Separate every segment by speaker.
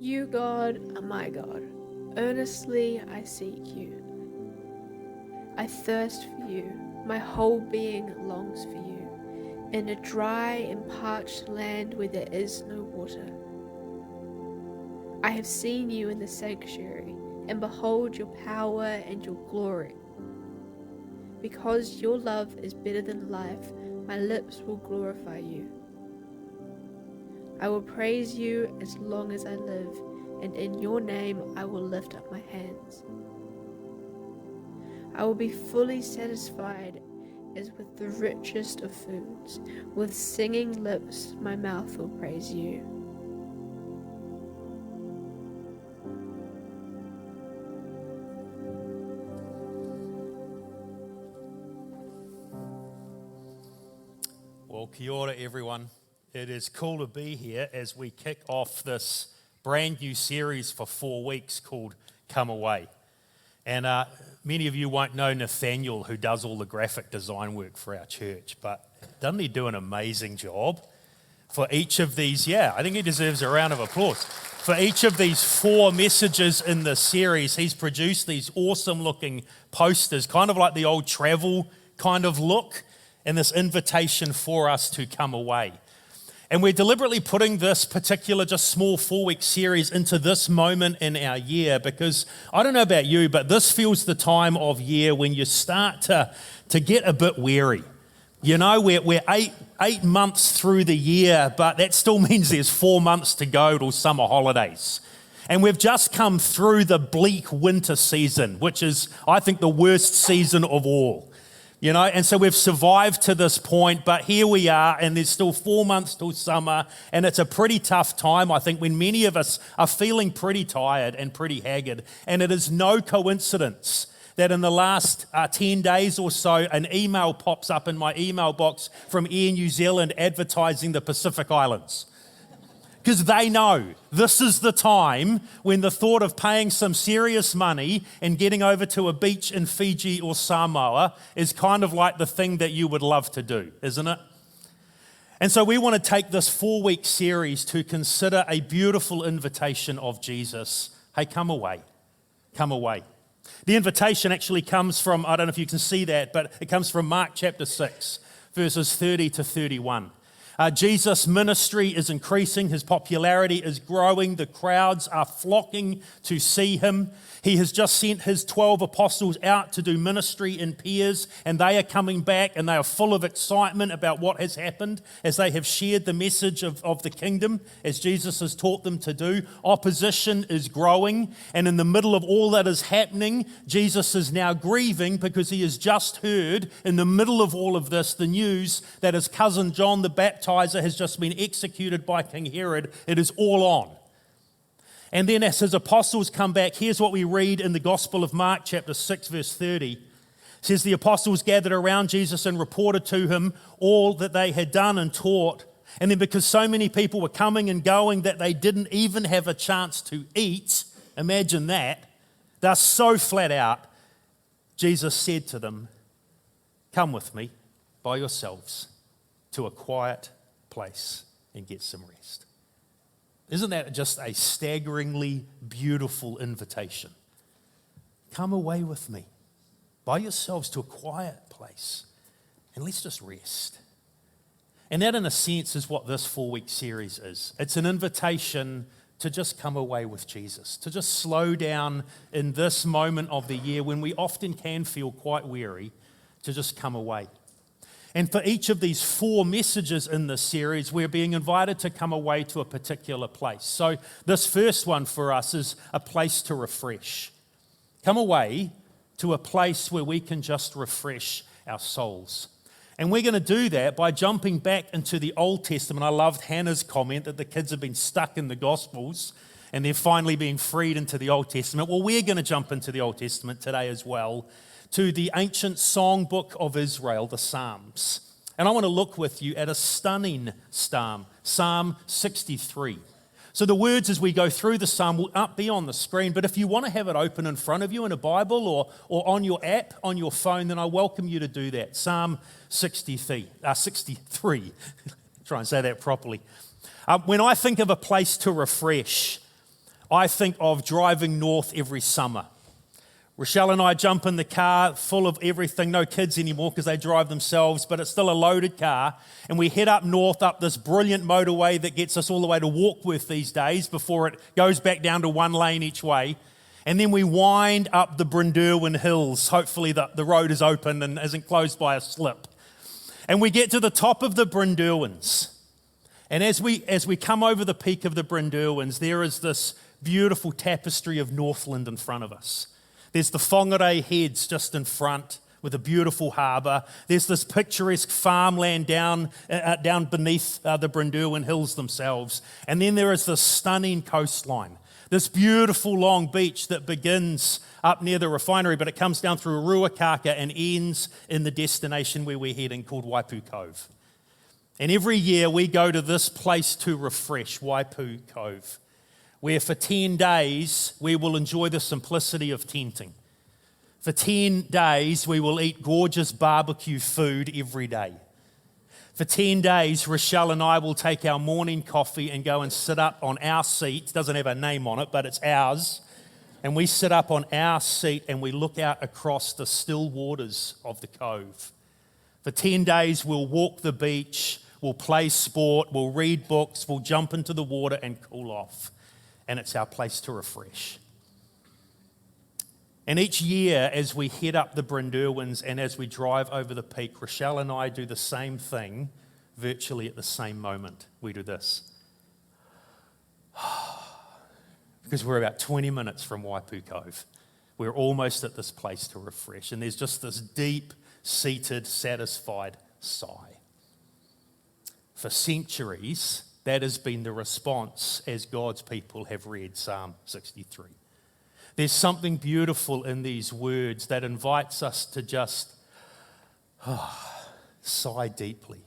Speaker 1: You, God, are my God. Earnestly I seek you. I thirst for you. My whole being longs for you. In a dry and parched land where there is no water. I have seen you in the sanctuary, and behold your power and your glory. Because your love is better than life, my lips will glorify you. I will praise you as long as I live, and in your name I will lift up my hands. I will be fully satisfied as with the richest of foods. With singing lips my mouth will praise you.
Speaker 2: Well, kia ora everyone. It is cool to be here as we kick off this brand new series for 4 weeks called Come Away. And many of you won't know Nathaniel, who does all the graphic design work for our church, but doesn't he do an amazing job? For each of these, I think he deserves a round of applause. For each of these 4 messages in the series, he's produced these awesome looking posters, kind of like the old travel kind of look, and this invitation for us to come away. And we're deliberately putting this particular just small 4-week series into this moment in our year because I don't know about you, but this feels the time of year when you start to get a bit weary. You know, we're eight months through the year, but that still means there's 4 months to go till summer holidays. And we've just come through the bleak winter season, which is, I think, the worst season of all. You know, and so we've survived to this point, but here we are, and there's still 4 months till summer, and it's a pretty tough time, I think, when many of us are feeling pretty tired and pretty haggard. And it is no coincidence that in the last 10 days or so, an email pops up in my email box from Air New Zealand advertising the Pacific Islands. Because they know this is the time when the thought of paying some serious money and getting over to a beach in Fiji or Samoa is kind of like the thing that you would love to do, isn't it? And so we want to take this 4-week series to consider a beautiful invitation of Jesus. Hey, come away. Come away. The invitation actually comes from, I don't know if you can see that, but it comes from Mark chapter 6, verses 30 to 31. Jesus' ministry is increasing, his popularity is growing, the crowds are flocking to see him. He has just sent his 12 apostles out to do ministry in pairs, and they are coming back and they are full of excitement about what has happened as they have shared the message of the kingdom as Jesus has taught them to do. Opposition is growing, and in the middle of all that is happening, Jesus is now grieving because he has just heard in the middle of all of this the news that his cousin John the Baptizer has just been executed by King Herod. It is all on. And then as his apostles come back, here's what we read in the Gospel of Mark chapter 6 verse 30. It says, the apostles gathered around Jesus and reported to him all that they had done and taught. And then because so many people were coming and going that they didn't even have a chance to eat, imagine that, they're so flat out, Jesus said to them, come with me by yourselves to a quiet place and get some rest. Isn't that just a staggeringly beautiful invitation? Come away with me by yourselves to a quiet place and let's just rest. And that in a sense is what this 4-week series is. It's an invitation to just come away with Jesus, to just slow down in this moment of the year when we often can feel quite weary, to just come away. And for each of these 4 messages in this series, we're being invited to come away to a particular place. So this first one for us is a place to refresh. Come away to a place where we can just refresh our souls. And we're going to do that by jumping back into the Old Testament. I loved Hannah's comment that the kids have been stuck in the Gospels and they're finally being freed into the Old Testament. Well, we're going to jump into the Old Testament today as well, to the ancient songbook of Israel, the Psalms. And I want to look with you at a stunning psalm, Psalm 63. So the words as we go through the psalm will not be on the screen, but if you want to have it open in front of you in a Bible or on your app, on your phone, then I welcome you to do that. Psalm 63. Try and say that properly. When I think of a place to refresh, I think of driving north every summer. Rochelle and I jump in the car full of everything, no kids anymore because they drive themselves, but it's still a loaded car, and we head up north up this brilliant motorway that gets us all the way to Warkworth these days before it goes back down to one lane each way. And then we wind up the Brynderwen Hills. Hopefully the road is open and isn't closed by a slip. And we get to the top of the Brynderwens. And as we come over the peak of the Brynderwens, there is this beautiful tapestry of Northland in front of us. There's the Whangarei Heads just in front with a beautiful harbour. There's this picturesque farmland down beneath the Brynderwen Hills themselves. And then there is this stunning coastline, this beautiful long beach that begins up near the refinery, but it comes down through Ruakaka and ends in the destination where we're heading called Waipu Cove. And every year we go to this place to refresh, Waipu Cove, where for 10 days we will enjoy the simplicity of tenting. For 10 days we will eat gorgeous barbecue food every day. For 10 days, Rochelle and I will take our morning coffee and go and sit up on our seat. It doesn't have a name on it, but it's ours. And we sit up on our seat and we look out across the still waters of the cove. For 10 days, we'll walk the beach, we'll play sport, we'll read books, we'll jump into the water and cool off. And it's our place to refresh. And each year, as we head up the Brynderwens and as we drive over the peak, Rochelle and I do the same thing virtually at the same moment. We do this. Because we're about 20 minutes from Waipu Cove. We're almost at this place to refresh. And there's just this deep-seated, satisfied sigh. For centuries, that has been the response as God's people have read Psalm 63. There's something beautiful in these words that invites us to just sigh deeply,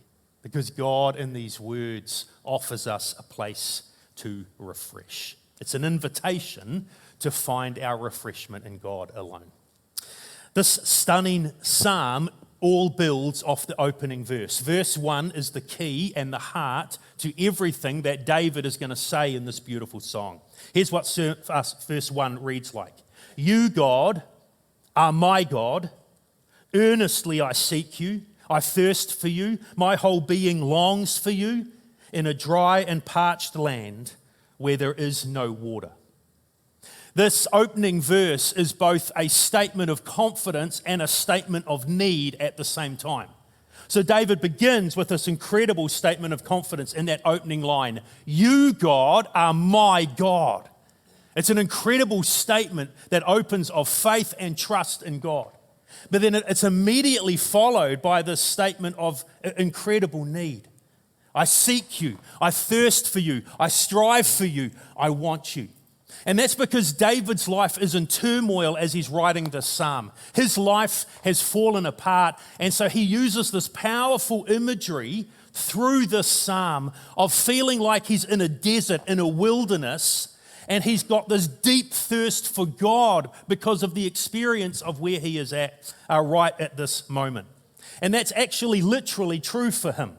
Speaker 2: because God in these words offers us a place to refresh. It's an invitation to find our refreshment in God alone. This stunning psalm all builds off the opening verse. Verse 1 is the key and the heart to everything that David is going to say in this beautiful song. Here's what verse 1 reads like. You, God, are my God. Earnestly I seek you. I thirst for you. My whole being longs for you in a dry and parched land where there is no water. This opening verse is both a statement of confidence and a statement of need at the same time. So David begins with this incredible statement of confidence in that opening line. You, God, are my God. It's an incredible statement that opens of faith and trust in God. But then it's immediately followed by this statement of incredible need. I seek you. I thirst for you. I strive for you. I want you. And that's because David's life is in turmoil as he's writing this psalm. His life has fallen apart, and so he uses this powerful imagery through this psalm of feeling like he's in a desert, in a wilderness, and he's got this deep thirst for God because of the experience of where he is at right at this moment. And that's actually literally true for him.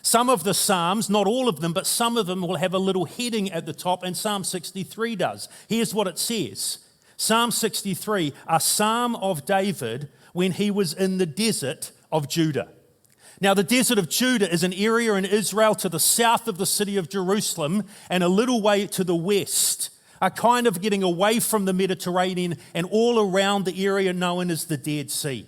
Speaker 2: Some of the Psalms, not all of them, but some of them will have a little heading at the top, and Psalm 63 does. Here's what it says. Psalm 63, a psalm of David when he was in the desert of Judah. Now, the desert of Judah is an area in Israel to the south of the city of Jerusalem and a little way to the west, a kind of getting away from the Mediterranean and all around the area known as the Dead Sea.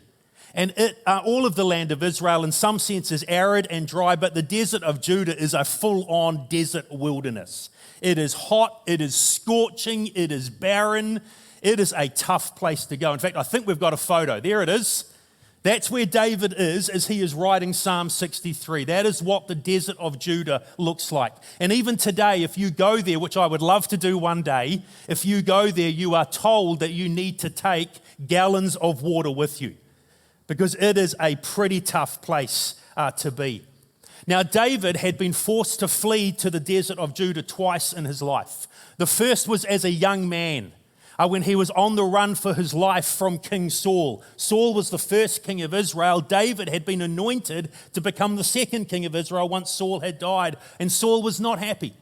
Speaker 2: And all of the land of Israel, in some sense, is arid and dry, but the desert of Judah is a full-on desert wilderness. It is hot, it is scorching, it is barren. It is a tough place to go. In fact, I think we've got a photo. There it is. That's where David is as he is writing Psalm 63. That is what the desert of Judah looks like. And even today, if you go there, which I would love to do one day, if you go there, you are told that you need to take gallons of water with you, because it is a pretty tough place to be. Now, David had been forced to flee to the desert of Judah twice in his life. The first was as a young man, when he was on the run for his life from King Saul. Saul was the first king of Israel. David had been anointed to become the second king of Israel once Saul had died, and Saul was not happy.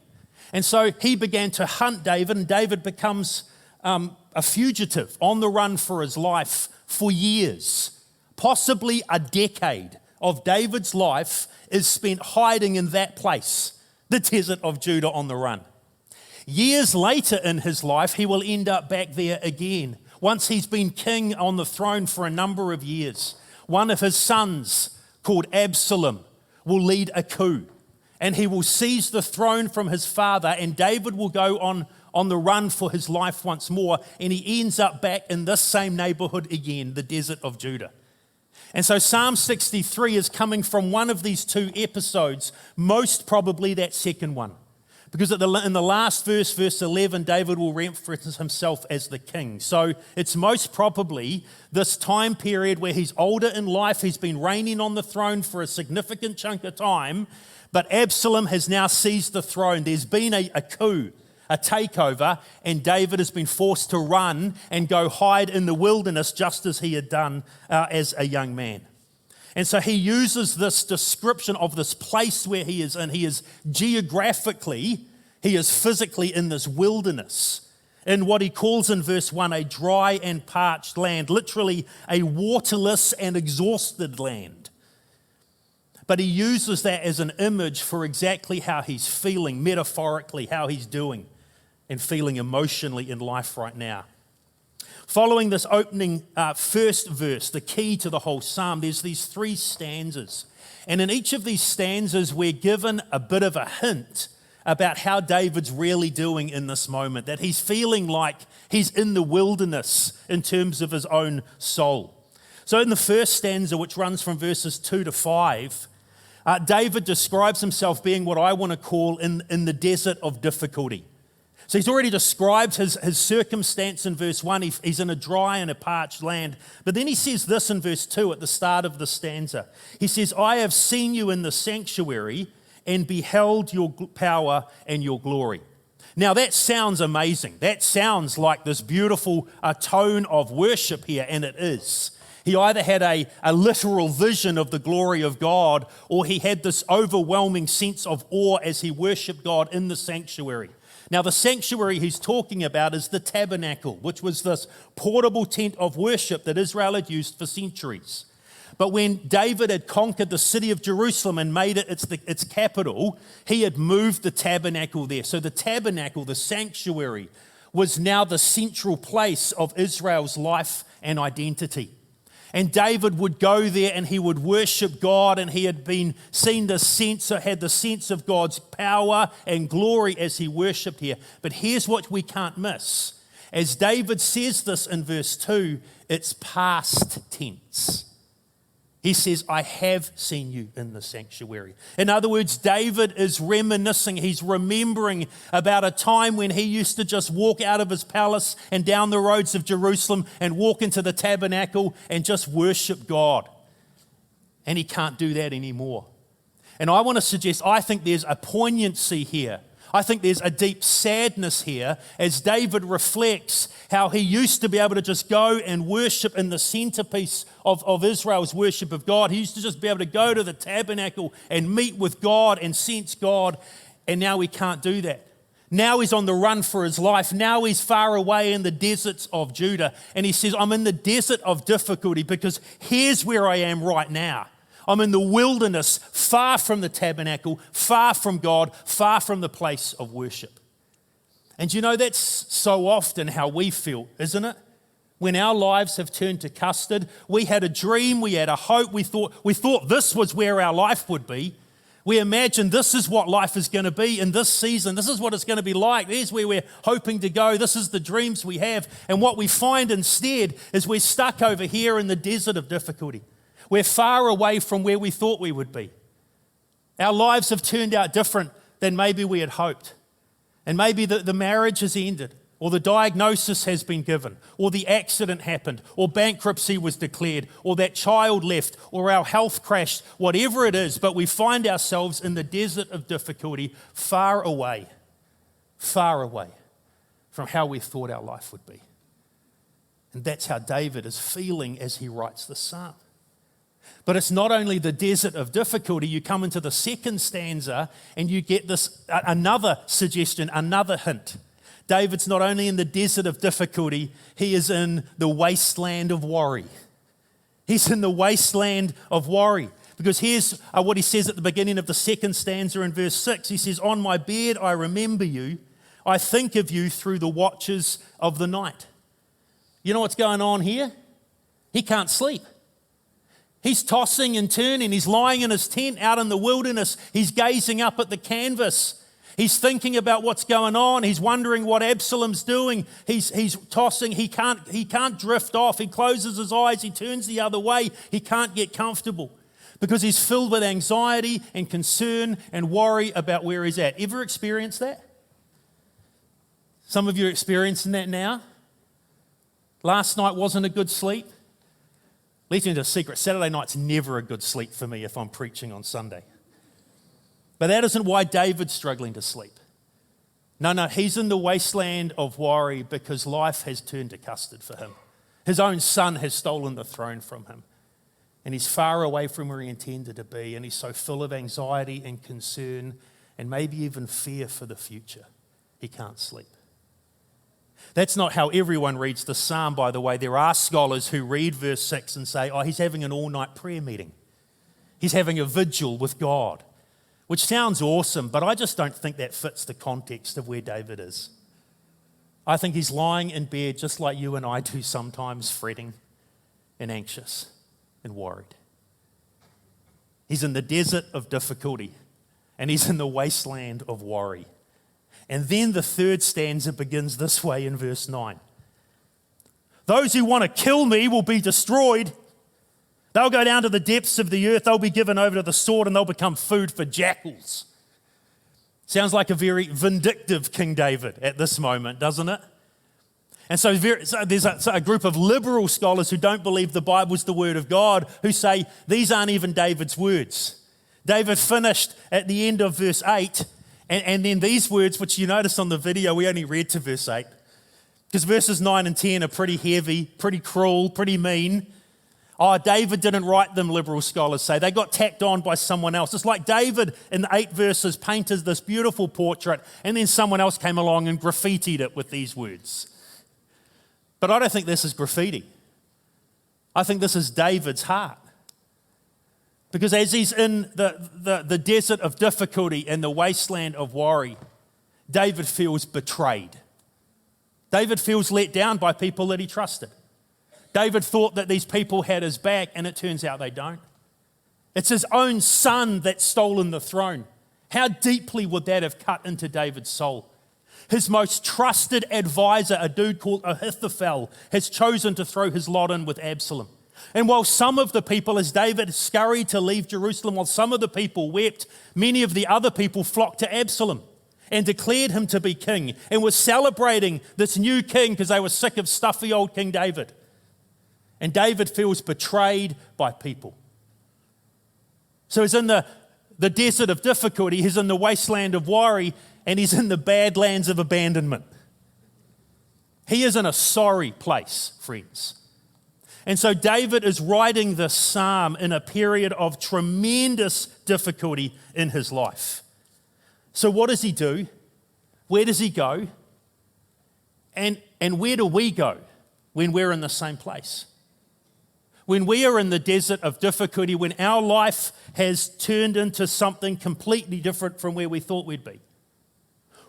Speaker 2: And so he began to hunt David, and David becomes a fugitive on the run for his life for years. Possibly a decade of David's life is spent hiding in that place, the desert of Judah on the run. Years later in his life, he will end up back there again. Once he's been king on the throne for a number of years, one of his sons, called Absalom, will lead a coup, and he will seize the throne from his father, and David will go on the run for his life once more, and he ends up back in this same neighborhood again, the desert of Judah. And so Psalm 63 is coming from one of these two episodes, most probably that second one. Because in the last verse, verse 11, David will reference himself as the king. So it's most probably this time period where he's older in life, he's been reigning on the throne for a significant chunk of time, but Absalom has now seized the throne. There's been a coup, a takeover, and David has been forced to run and go hide in the wilderness just as he had done as a young man. And so he uses this description of this place where he is, and he is geographically, he is physically in this wilderness, in what he calls in verse 1, a dry and parched land, literally a waterless and exhausted land. But he uses that as an image for exactly how he's feeling, metaphorically, how he's doing and feeling emotionally in life right now. Following this opening first verse, the key to the whole psalm, there's these three stanzas. And in each of these stanzas, we're given a bit of a hint about how David's really doing in this moment, that he's feeling like he's in the wilderness in terms of his own soul. So in the first stanza, which runs from verses 2 to 5, David describes himself being what I want to call in the desert of difficulty. So he's already described his circumstance in verse 1. He's in a dry and a parched land. But then he says this in verse 2 at the start of the stanza. He says, I have seen you in the sanctuary and beheld your power and your glory. Now that sounds amazing. That sounds like this beautiful tone of worship here, and it is. He either had a literal vision of the glory of God, or he had this overwhelming sense of awe as he worshiped God in the sanctuary. Now, the sanctuary he's talking about is the tabernacle, which was this portable tent of worship that Israel had used for centuries. But when David had conquered the city of Jerusalem and made it its capital, he had moved the tabernacle there. So the tabernacle, the sanctuary, was now the central place of Israel's life and identity. And David would go there and he would worship God, and he had been seen the sense, had the sense of God's power and glory as he worshipped here. But here's what we can't miss. As David says this in verse 2, it's past tense. He says, I have seen you in the sanctuary. In other words, David is reminiscing, he's remembering about a time when he used to just walk out of his palace and down the roads of Jerusalem and walk into the tabernacle and just worship God. And he can't do that anymore. And I want to suggest, I think there's a poignancy here. I think there's a deep sadness here as David reflects how he used to be able to just go and worship in the centerpiece of Israel's worship of God. He used to just be able to go to the tabernacle and meet with God and sense God, and now he can't do that. Now he's on the run for his life. Now he's far away in the deserts of Judah, and he says, I'm in the desert of difficulty because here's where I am right now. I'm in the wilderness, far from the tabernacle, far from God, far from the place of worship. And you know, that's so often how we feel, isn't it? When our lives have turned to custard, we had a dream, we had a hope, we thought this was where our life would be. We imagined this is what life is going to be in this season. This is what it's going to be like. There's where we're hoping to go. This is the dreams we have. And what we find instead is we're stuck over here in the desert of difficulty. We're far away from where we thought we would be. Our lives have turned out different than maybe we had hoped. And maybe the marriage has ended, or the diagnosis has been given, or the accident happened, or bankruptcy was declared, or that child left, or our health crashed, whatever it is, but we find ourselves in the desert of difficulty, far away from how we thought our life would be. And that's how David is feeling as he writes the psalm. But it's not only the desert of difficulty. You come into the second stanza and you get this another suggestion, another hint. David's not only in the desert of difficulty, he is in the wasteland of worry. He's in the wasteland of worry. Because here's what he says at the beginning of the second stanza in verse 6. He says, "On my bed I remember you. I think of you through the watches of the night." You know what's going on here? He can't sleep. He's tossing and turning. He's lying in his tent out in the wilderness. He's gazing up at the canvas. He's thinking about what's going on. He's wondering what Absalom's doing. He's tossing. He can't drift off. He closes his eyes. He turns the other way. He can't get comfortable because he's filled with anxiety and concern and worry about where he's at. Ever experienced that? Some of you are experiencing that now. Last night wasn't a good sleep. Leads me into a secret. Saturday night's never a good sleep for me if I'm preaching on Sunday. But that isn't why David's struggling to sleep. No, he's in the wasteland of worry because life has turned to custard for him. His own son has stolen the throne from him. And he's far away from where he intended to be. And he's so full of anxiety and concern and maybe even fear for the future. He can't sleep. That's not how everyone reads the psalm, by the way. There are scholars who read verse 6 and say, oh, he's having an all-night prayer meeting. He's having a vigil with God, which sounds awesome, but I just don't think that fits the context of where David is. I think he's lying in bed just like you and I do sometimes, fretting and anxious and worried. He's in the desert of difficulty, and he's in the wasteland of worry. And then the third stanza begins this way in verse 9. Those who want to kill me will be destroyed. They'll go down to the depths of the earth. They'll be given over to the sword and they'll become food for jackals. Sounds like a very vindictive King David at this moment, doesn't it? And so there's a group of liberal scholars who don't believe the Bible's the word of God, who say these aren't even David's words. David finished at the end of verse 8. And then these words, which you notice on the video, we only read to verse 8. Because verses 9 and 10 are pretty heavy, pretty cruel, pretty mean. Oh, David didn't write them, liberal scholars say. They got tacked on by someone else. It's like David in the 8 verses painted this beautiful portrait, and then someone else came along and graffitied it with these words. But I don't think this is graffiti. I think this is David's heart. Because as he's in the desert of difficulty and the wasteland of worry, David feels betrayed. David feels let down by people that he trusted. David thought that these people had his back, and it turns out they don't. It's his own son that's stolen the throne. How deeply would that have cut into David's soul? His most trusted advisor, a dude called Ahithophel, has chosen to throw his lot in with Absalom. And while some of the people, as David scurried to leave Jerusalem, while some of the people wept, many of the other people flocked to Absalom and declared him to be king and were celebrating this new king because they were sick of stuffy old King David. And David feels betrayed by people. So he's in the desert of difficulty, he's in the wasteland of worry, and he's in the badlands of abandonment. He is in a sorry place, friends. And so David is writing this psalm in a period of tremendous difficulty in his life. So what does he do? Where does he go? And where do we go when we're in the same place? When we are in the desert of difficulty, when our life has turned into something completely different from where we thought we'd be.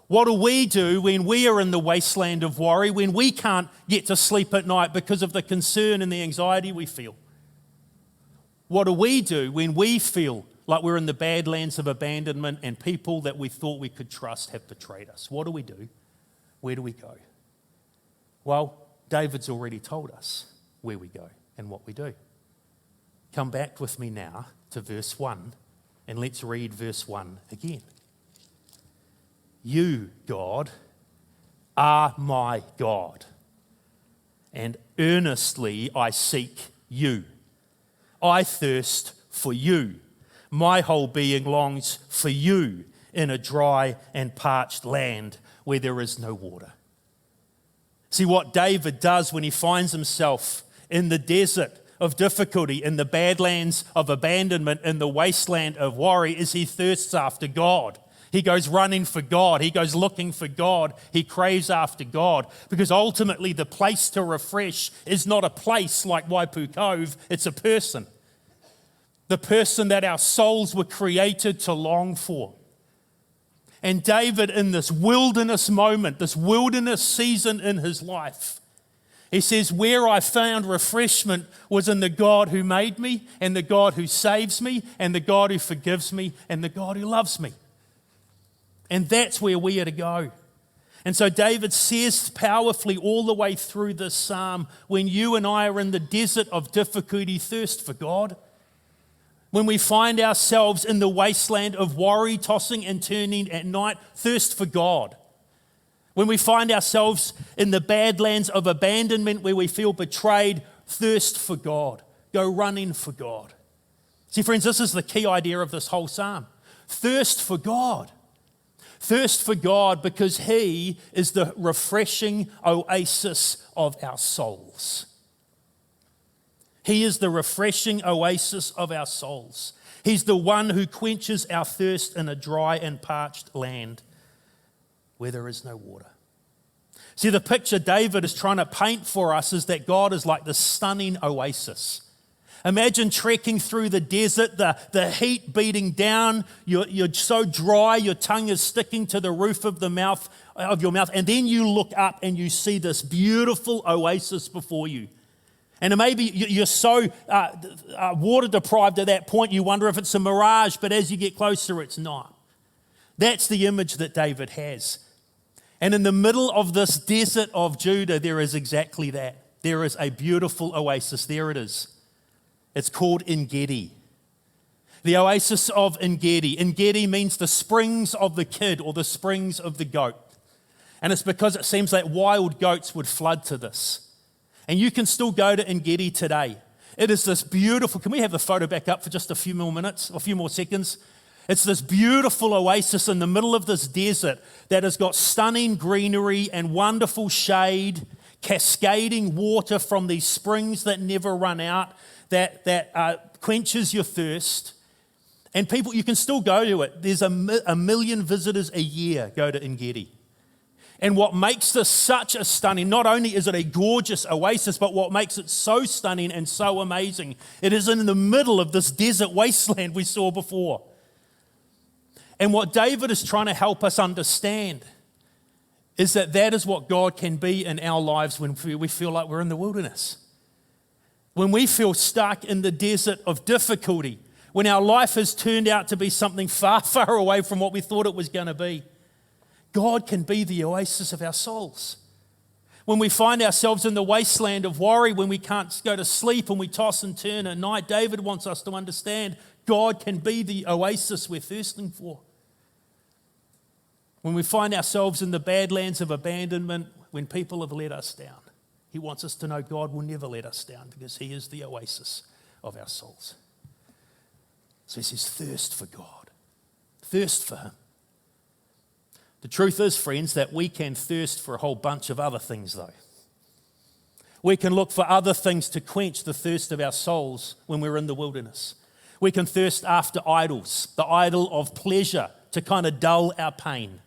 Speaker 2: What do we do when we are in the wasteland of worry, when we can't get to sleep at night because of the concern and the anxiety we feel? What do we do when we feel like we're in the badlands of abandonment and people that we thought we could trust have betrayed us? What do we do? Where do we go? Well, David's already told us where we go and what we do. Come back with me now to verse 1 and let's read verse 1 again. You, God, are my God, and earnestly I seek you. I thirst for you. My whole being longs for you in a dry and parched land where there is no water. See what David does when he finds himself in the desert of difficulty, in the badlands of abandonment, in the wasteland of worry, is he thirsts after God. He goes running for God. He goes looking for God. He craves after God. Because ultimately the place to refresh is not a place like Waipu Cove, it's a person. The person that our souls were created to long for. And David, in this wilderness moment, this wilderness season in his life, he says, where I found refreshment was in the God who made me, and the God who saves me, and the God who forgives me, and the God who loves me. And that's where we are to go. And so David says powerfully all the way through this psalm, when you and I are in the desert of difficulty, thirst for God. When we find ourselves in the wasteland of worry, tossing and turning at night, thirst for God. When we find ourselves in the badlands of abandonment where we feel betrayed, thirst for God. Go running for God. See, friends, this is the key idea of this whole psalm. Thirst for God. Thirst for God because He is the refreshing oasis of our souls. He is the refreshing oasis of our souls. He's the one who quenches our thirst in a dry and parched land where there is no water. See, the picture David is trying to paint for us is that God is like this stunning oasis. Imagine trekking through the desert, the heat beating down, you're so dry, your tongue is sticking to the roof of your mouth, and then you look up and you see this beautiful oasis before you. And maybe you're so water deprived at that point, you wonder if it's a mirage, but as you get closer, it's not. That's the image that David has. And in the middle of this desert of Judah, there is exactly that. There is a beautiful oasis. There it is. It's called En-Gedi. The oasis of En-Gedi. En-Gedi means the springs of the kid or the springs of the goat. And it's because it seems like wild goats would flood to this. And you can still go to En-Gedi today. It is this beautiful, can we have the photo back up for just a few more minutes, a few more seconds? It's this beautiful oasis in the middle of this desert that has got stunning greenery and wonderful shade, cascading water from these springs that never run out, that quenches your thirst. And people, you can still go to it. There's a million visitors a year go to En-Gedi. And what makes this such a stunning, not only is it a gorgeous oasis, but what makes it so stunning and so amazing, it is in the middle of this desert wasteland we saw before. And what David is trying to help us understand is that that is what God can be in our lives when we feel like we're in the wilderness. When we feel stuck in the desert of difficulty, when our life has turned out to be something far, far away from what we thought it was going to be, God can be the oasis of our souls. When we find ourselves in the wasteland of worry, when we can't go to sleep and we toss and turn at night, David wants us to understand God can be the oasis we're thirsting for. When we find ourselves in the badlands of abandonment, when people have let us down, He wants us to know God will never let us down because He is the oasis of our souls. So He says, thirst for God. Thirst for Him. The truth is, friends, that we can thirst for a whole bunch of other things, though. We can look for other things to quench the thirst of our souls when we're in the wilderness. We can thirst after idols, the idol of pleasure to kind of dull our pain.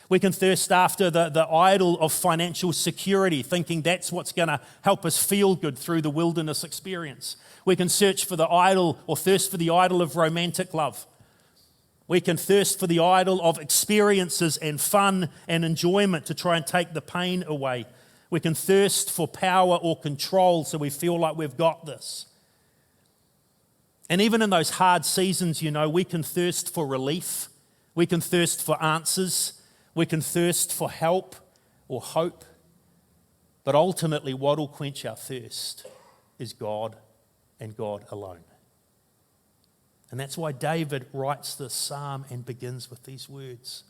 Speaker 2: We can thirst after the idol of financial security, thinking that's what's going to help us feel good through the wilderness experience. We can search for the idol or thirst for the idol of romantic love. We can thirst for the idol of experiences and fun and enjoyment to try and take the pain away. We can thirst for power or control so we feel like we've got this. And even in those hard seasons, we can thirst for relief. We can thirst for answers. We can thirst for help or hope. But ultimately, what will quench our thirst is God and God alone. And that's why David writes this psalm and begins with these words.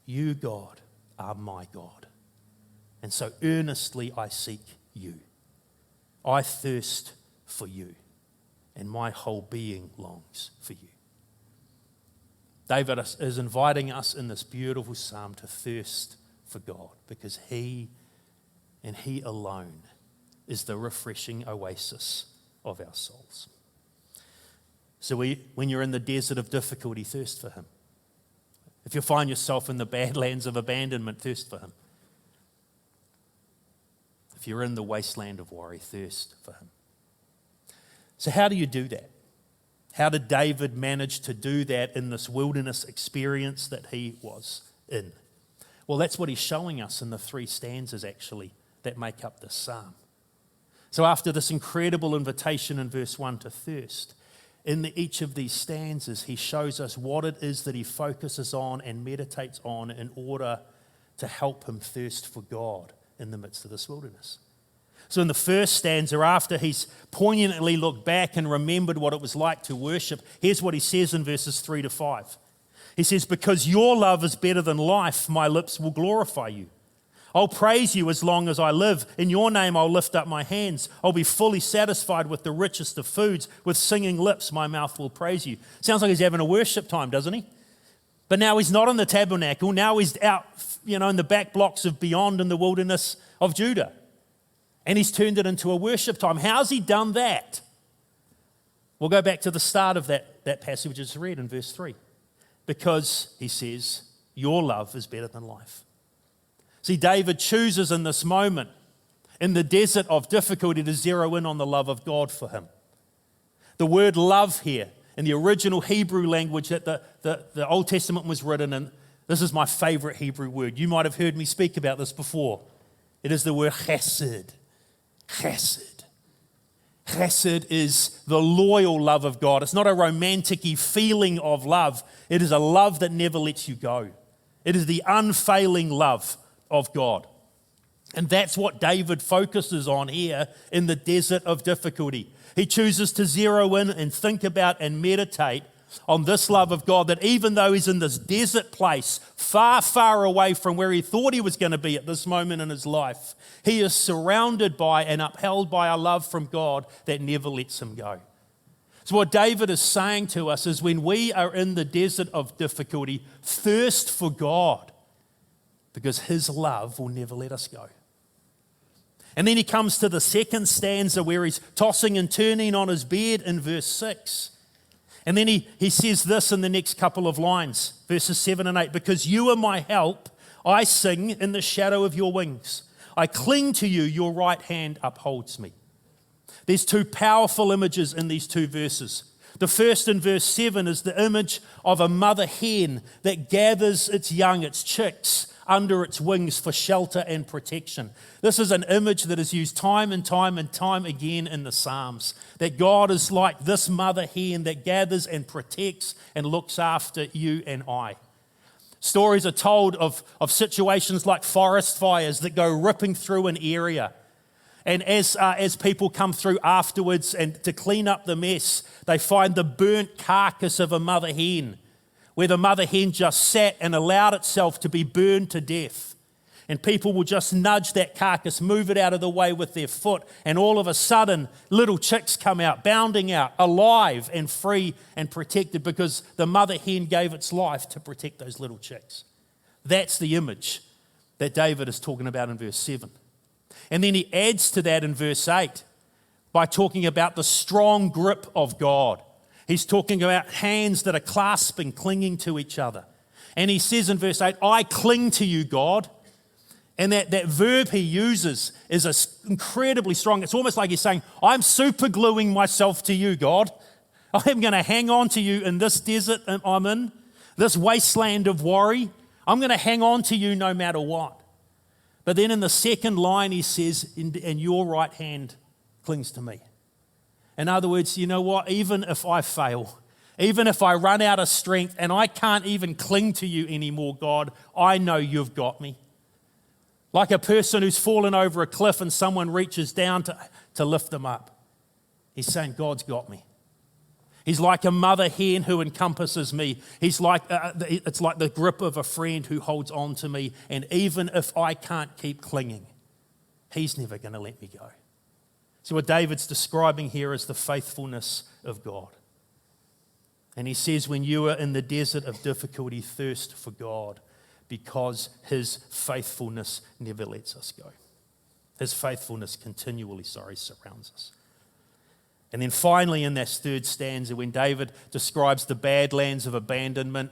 Speaker 2: You, God, are my God. And so earnestly I seek you. I thirst for you, and my whole being longs for you. David is inviting us in this beautiful psalm to thirst for God because He and He alone is the refreshing oasis of our souls. So when you're in the desert of difficulty, thirst for him. If you find yourself in the badlands of abandonment, thirst for him. If you're in the wasteland of worry, thirst for him. So how do you do that? How did David manage to do that in this wilderness experience that he was in? Well, that's what he's showing us in the 3 stanzas, actually, that make up this psalm. So after this incredible invitation in verse 1 to thirst, in each of these stanzas, he shows us what it is that he focuses on and meditates on in order to help him thirst for God in the midst of this wilderness. So in the first stanza, after he's poignantly looked back and remembered what it was like to worship, here's what he says in verses 3 to 5. He says, "Because your love is better than life, my lips will glorify you. I'll praise you as long as I live. In your name I'll lift up my hands. I'll be fully satisfied with the richest of foods. With singing lips my mouth will praise you." Sounds like he's having a worship time, doesn't he? But now he's not in the tabernacle. Now he's out, in the back blocks of beyond in the wilderness of Judah. And he's turned it into a worship time. How's he done that? We'll go back to the start of that passage we just read in verse 3. Because, he says, your love is better than life. See, David chooses in this moment, in the desert of difficulty, to zero in on the love of God for him. The word love here, in the original Hebrew language that the Old Testament was written in, this is my favorite Hebrew word. You might have heard me speak about this before. It is the word chesed. Chesed. Chesed is the loyal love of God. It's not a romantic-y feeling of love. It is a love that never lets you go. It is the unfailing love of God. And that's what David focuses on here in the desert of difficulty. He chooses to zero in and think about and meditate on this love of God, that even though he's in this desert place, far, far away from where he thought he was going to be at this moment in his life, he is surrounded by and upheld by a love from God that never lets him go. So what David is saying to us is, when we are in the desert of difficulty, thirst for God, because his love will never let us go. And then he comes to the second stanza where he's tossing and turning on his bed in verse 6. And then he says this in the next couple of lines, verses 7 and 8, "Because you are my help, I sing in the shadow of your wings. I cling to you, your right hand upholds me." There's 2 powerful images in these 2 verses. The first, in verse 7, is the image of a mother hen that gathers its young, its chicks, under its wings for shelter and protection. This is an image that is used time and time and time again in the Psalms, that God is like this mother hen that gathers and protects and looks after you and I. Stories are told of situations like forest fires that go ripping through an area. And as people come through afterwards and to clean up the mess, they find the burnt carcass of a mother hen, where the mother hen just sat and allowed itself to be burned to death. And people will just nudge that carcass, move it out of the way with their foot, and all of a sudden, little chicks come out, bounding out, alive and free and protected, because the mother hen gave its life to protect those little chicks. That's the image that David is talking about in verse 7. And then he adds to that in verse 8 by talking about the strong grip of God. He's talking about hands that are clasping, clinging to each other. And he says in verse 8, "I cling to you, God." And that verb he uses is incredibly strong. It's almost like he's saying, I'm super gluing myself to you, God. I'm going to hang on to you in this desert I'm in, this wasteland of worry. I'm going to hang on to you no matter what. But then in the second line he says, and your right hand clings to me. In other words, you know what? Even if I fail, even if I run out of strength and I can't even cling to you anymore, God, I know you've got me. Like a person who's fallen over a cliff and someone reaches down to lift them up. He's saying, God's got me. He's like a mother hen who encompasses me. It's like the grip of a friend who holds on to me. And even if I can't keep clinging, he's never going to let me go. So what David's describing here is the faithfulness of God. And he says, when you are in the desert of difficulty, thirst for God, because his faithfulness never lets us go. His faithfulness continually, surrounds us. And then finally in that third stanza, when David describes the badlands of abandonment,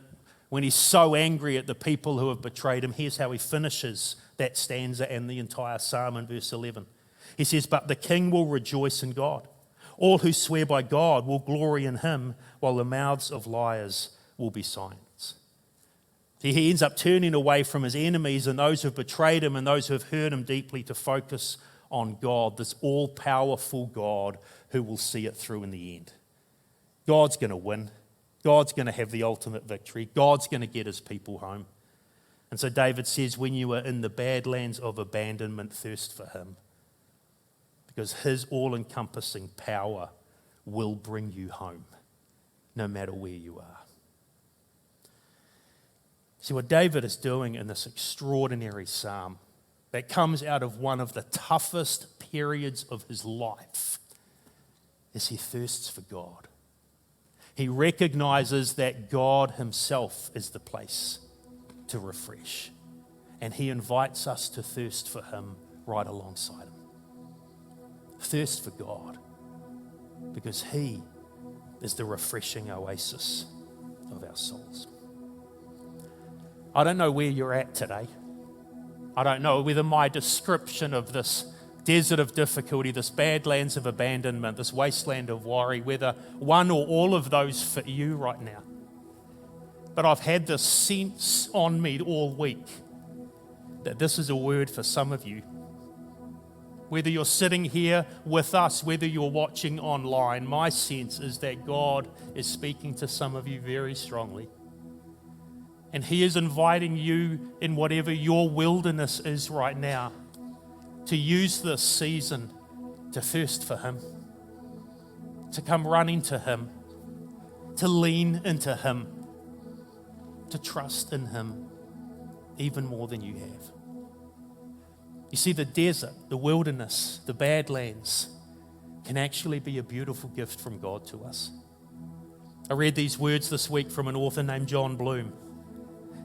Speaker 2: when he's so angry at the people who have betrayed him, here's how he finishes that stanza and the entire psalm in verse 11. He says, "But the king will rejoice in God. All who swear by God will glory in him, while the mouths of liars will be silenced." He ends up turning away from his enemies and those who have betrayed him and those who have hurt him deeply to focus on God, this all-powerful God who will see it through in the end. God's going to win. God's going to have the ultimate victory. God's going to get his people home. And so David says, when you are in the badlands of abandonment, thirst for him, because his all-encompassing power will bring you home, no matter where you are. See, what David is doing in this extraordinary psalm that comes out of one of the toughest periods of his life is he thirsts for God. He recognizes that God himself is the place to refresh. And he invites us to thirst for him right alongside him. Thirst for God, because he is the refreshing oasis of our souls. I don't know where you're at today. I don't know whether my description of this desert of difficulty, this badlands of abandonment, this wasteland of worry, whether one or all of those fit you right now. But I've had this sense on me all week that this is a word for some of you. Whether you're sitting here with us, whether you're watching online, my sense is that God is speaking to some of you very strongly. And he is inviting you in whatever your wilderness is right now to use this season to thirst for him, to come running to him, to lean into him, to trust in him even more than you have. You see, the desert, the wilderness, the badlands can actually be a beautiful gift from God to us. I read these words this week from an author named John Bloom.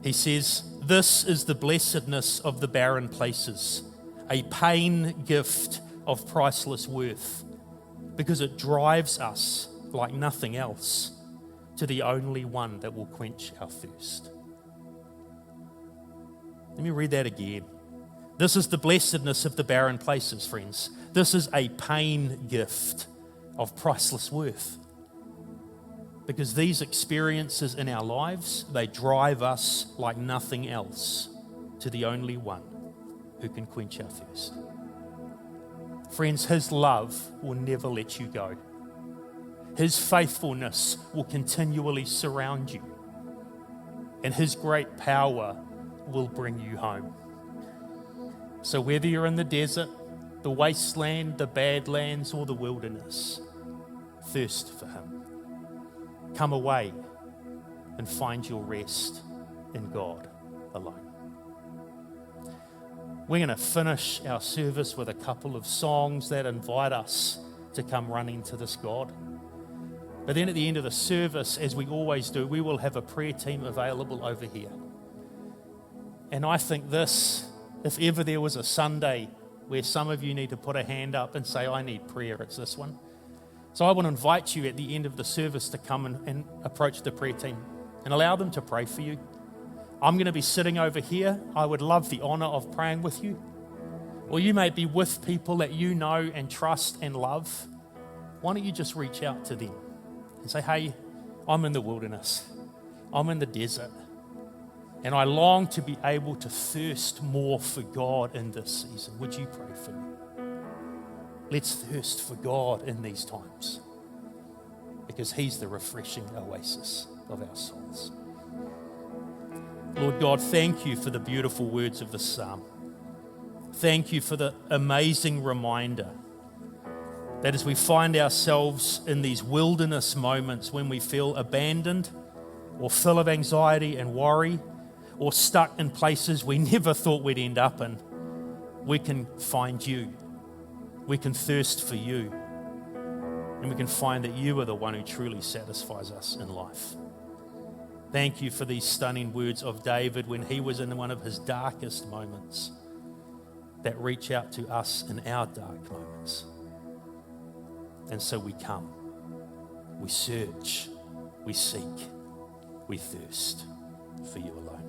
Speaker 2: He says, "This is the blessedness of the barren places, a pain gift of priceless worth, because it drives us, like nothing else, to the only one that will quench our thirst." Let me read that again. This is the blessedness of the barren places, friends. This is a pain gift of priceless worth, because these experiences in our lives, they drive us like nothing else to the only one who can quench our thirst. Friends, his love will never let you go. His faithfulness will continually surround you, and his great power will bring you home. So whether you're in the desert, the wasteland, the badlands, or the wilderness, thirst for him. Come away and find your rest in God alone. We're going to finish our service with a couple of songs that invite us to come running to this God. But then at the end of the service, as we always do, we will have a prayer team available over here. And I think this, if ever there was a Sunday where some of you need to put a hand up and say, "I need prayer," it's this one. So I want to invite you at the end of the service to come and approach the prayer team and allow them to pray for you. I'm going to be sitting over here. I would love the honor of praying with you. Or you may be with people that you know and trust and love. Why don't you just reach out to them and say, "Hey, I'm in the wilderness. I'm in the desert. And I long to be able to thirst more for God in this season. Would you pray for me?" Let's thirst for God in these times, because he's the refreshing oasis of our souls. Lord God, thank you for the beautiful words of the psalm. Thank you for the amazing reminder that as we find ourselves in these wilderness moments when we feel abandoned or full of anxiety and worry, or stuck in places we never thought we'd end up in, we can find you. We can thirst for you. And we can find that you are the one who truly satisfies us in life. Thank you for these stunning words of David when he was in one of his darkest moments, that reach out to us in our dark moments. And so we come, we search, we seek, we thirst for you alone.